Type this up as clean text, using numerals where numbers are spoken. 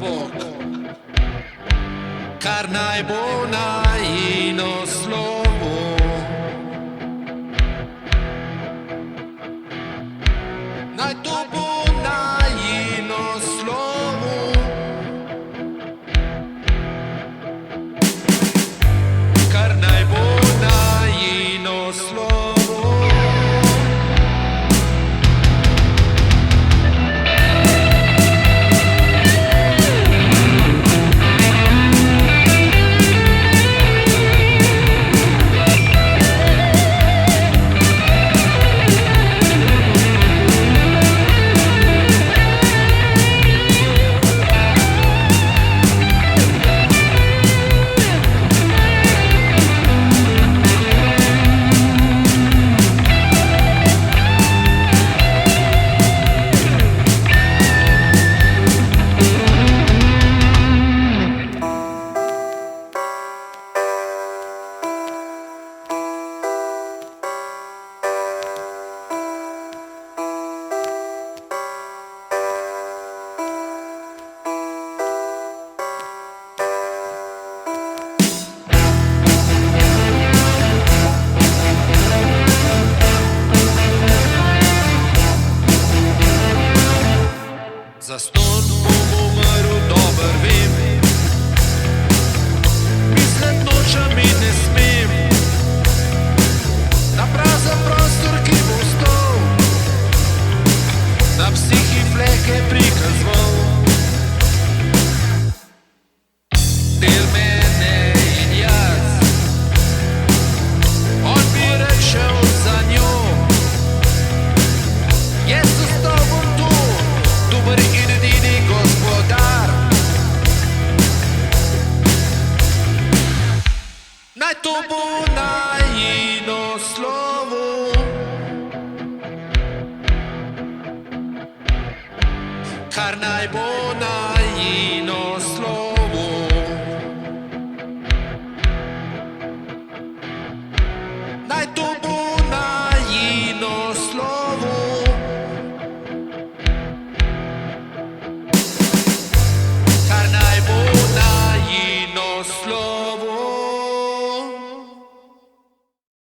Bog, kar naj bo najino slovo. Naj to bo najino slovo. Kar naj bo najino slovo. Zastonj bom umrl, dober vem. Mislet nočem in ne smem na prazen prostor, ki bo ostal, na psihi fleke prikazoval. Del mene in jaz, on bi rešil za njo. Jaz ostal bom tu, dober in edini gospodar. Naj to bo najino slovo. Kar naj bo najino